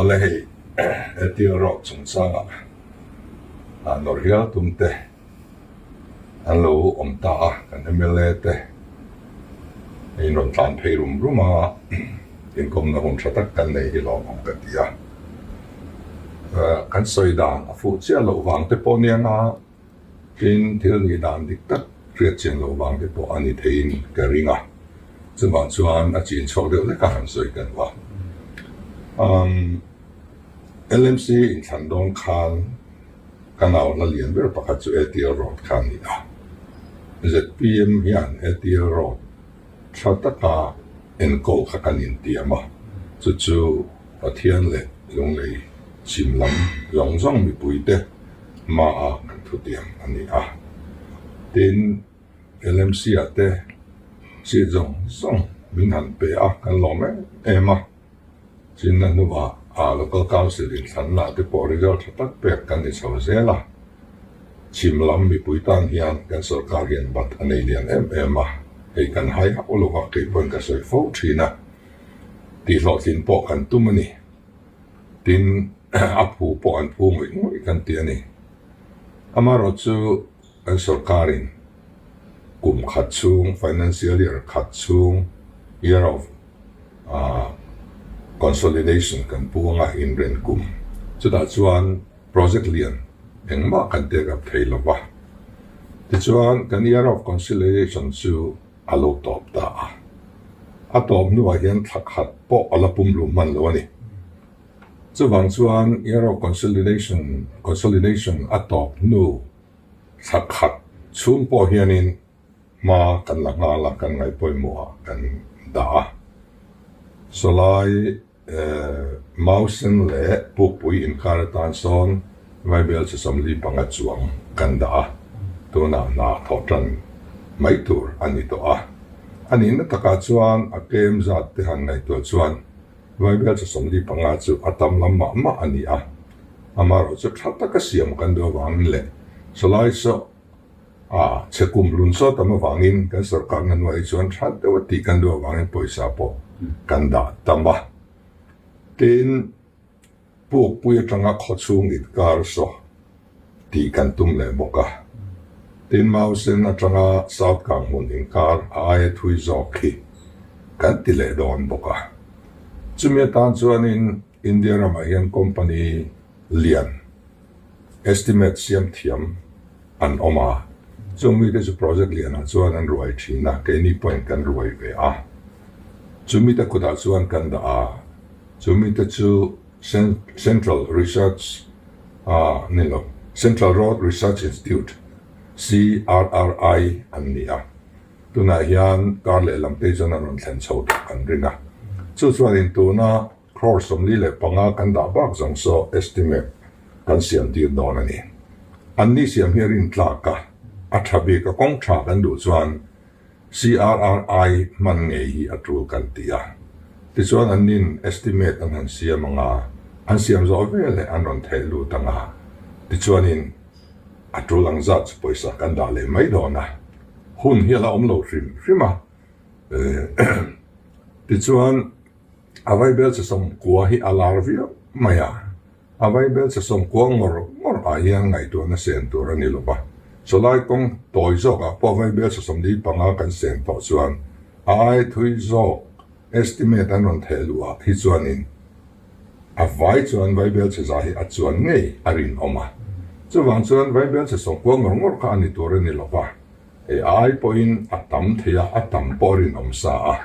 oleh etiorok sungsanga norhial tumte anlo omta kan emelete inon tan peirum ruma in kom na hon chatak kan nei hilom katia kan soidang afu chia lo wang te ponianga in thil ni dan dik tak riat chen lo wang te po ani thein karinga chuan chuan a chin chok deuh le ka han soi kan wa LMC in Chandong Khan kanal na lian ber pakhat chu ATL Road Khan ni a ZPM hian ATL Road thataka enkol khakanin tiama chu pathian le lung lei chimlam longzong mi puite ma a kan thu tiam ani a tin LMC ate si zong min han pe a kan lo me ema chin na nuwa local council in Sanna te po result tak pek kan ni sawzela chimlam mi puitan hian kan sarkar hian bat anei lian ma hei kan hai olowa ke pon ka soi fo thina ti lo tin po kan tumani tin apu po an pu ngui kan ti ani amaro chu an sarkarin kum khatchung financial year khatchung year of consolidation kan puanga in ren kum chuda chuan project lian engma kan te ka theilawa ti chuan kan year of consolidation chu alo top ta atom nu a hian thakhat po alapum lu man lo ani chuwang chuan year of consolidation atop nu thakhat chum po hianin ma kan langa la kan ngai poimua kan da solai Mausen le pupui in karatan son vai bel se somli panga chuang kanda to na thotan mai tur ani to a ani na taka chuan a kem zat te han ngai to chuan vai bel se somli panga chu atam lamma ma ani a amaro chu thata ka siam kan do wang le solai so chekum lun so tam wangin kan sarkar nan wai chuan that de ti kan do wangin poisa po kanda tamba tin puk pui tanga khochung it kar so ti kan tum le boka tin mausen atanga south kang mun in kar ai thui zoki kan ti le don boka chumia tan chuan in India Ramayan company lian estimate siam thiam an oma chumi de project lian chuan an ruai thina ke ni point kan ruai ve a chumi ta kuda chuan kan da chumi ta chu Central Research Central Road Research Institute CRRI ania tuna hian karle lamte jona ron thlen chho kan ringa chu chuan in tuna crore somli le panga kan da bak jong so estimate kan siam dir don ani anni siam herin tlaka athabi ka kong tha kan du chuan CRRI man ngei hi atul kan tia ti chuan anin estimate an han siam anga an siam zo vele an ron thelu tanga ti chuan in atulang zat poisa kan da le mai dona hun hiala omlo rima ti chuan avai bel se som kwa hi alarvia maya avai bel se som kwa ngor a yang ngai to na sen to rani lo ba so lai kong toy zo ka po avai bel se som di panga kan sen to chuan ai thui zo estimate an ron thelua hi chuan in avai chuan vai bel se zahi a chuan ngei arin oma chuwang chuan vai bel se som kwa ngor ka ani to rani lo ba ai point atam thea atam porin omsa a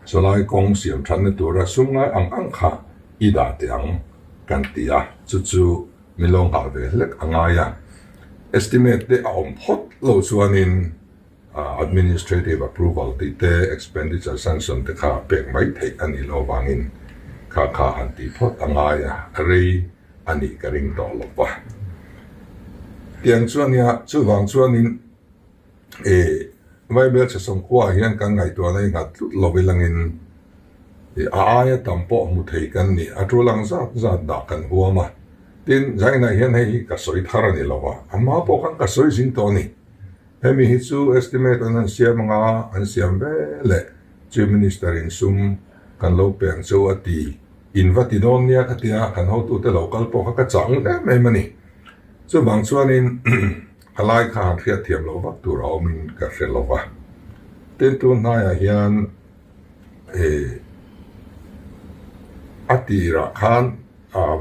so lai kong siam than na tura sungai ang kha ida tiang kan tia chu milong ha ve lek angaya estimate de om hot lo chuanin administrative approval ti te expenditure sanction te kha pek mai thei ani lo wangin kha han ti phot angaya rei ani karing to lo ba tiang chuania chuwang chuanin vai bel se som kwa hian kan ngai to nei ngat lobilangin aya tampo mu thei kan ni atulang za da kan huama tin zaina hian hei ka soi tharani lowa amma po kan ka soi sin to ni hemi hi chu estimate an siam nga an siam be le chief minister in sum kan lo peng chu ati Invatidonia katia kan ho tu te local po ka chang me mani chu bang chuan in halai kha khia thiam lo wa tur au min ka hre lo wa ten tu na ya hian atira khan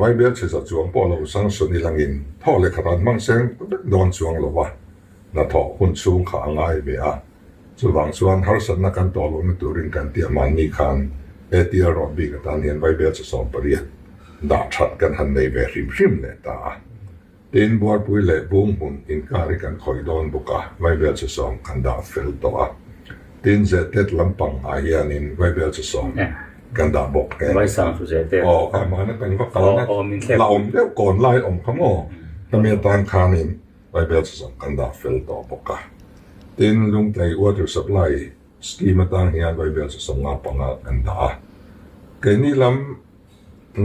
vai bel che sa chuang po lo sang so ni langin tho le kharan mang seng don chuang lo wa na tho hun chung kha ngai be a chu bang chuan har san na kan to lo mi turin kan ti man ni khan etia ro bi ka tan hian vai bel che som pariat da that kan han nei ve hrim le ta tin buar pui le bung hun in kari kan khoi don buka vai bel che som kan da fel to a tin ze tet lampang a hian in vai bel che som kan da bok ke vai sang su ze te ka ma na kan va ka na min khlep la om de kon lai om khamo ta me tan khan in vai bel che som kan da fel to buka tin lung tlai water supply scheme tang hian vai bel che som nga panga kan da ke ni lam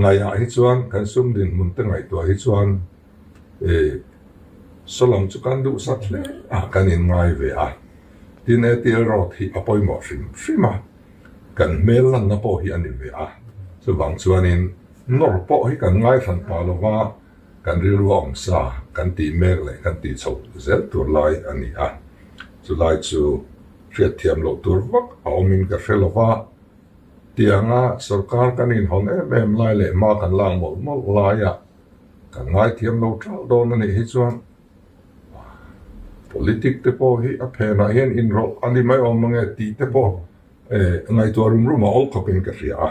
ngaya hi chuan kan sum din mun te ngai to hi chuan solom chu kan du sat le kan in ngai ve a tin e tir ro thi apoi mo shima kan mel lan na po hi ani ve a chu bang chuan in nor po hi kan ngai than pa lo wa kan ri ruam sa kan ti mek le kan ti chho zel tur lai ani a chu lai chu riat thiam lo tur vak au min ka hre lo wa tianga sarkar kan in hon em lai le ma kan lang mo lai ya kan ngai thiam lo thal don ani hi chuan politik te po hi a phena hian in ro ani mai om nge ti te po ngai to rum rum ol khopin ka ria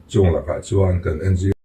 chung la ka chuan kan NGO